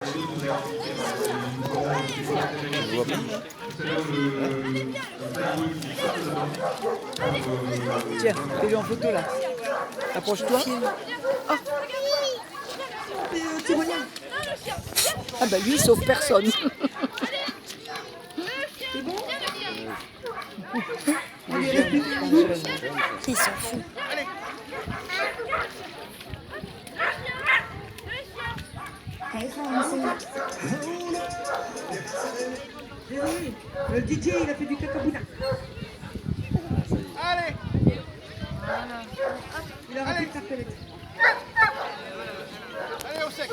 Je vois pas. Tiens, fais-le en photo là. Approche-toi. Ah, c'est moyen. Ah bah lui, il sauve personne. C'est bon? Il s'en fout. Oui, le DJ, il a fait du cacabouna. Allez! Il a rempli le carpellette. Allez au sec!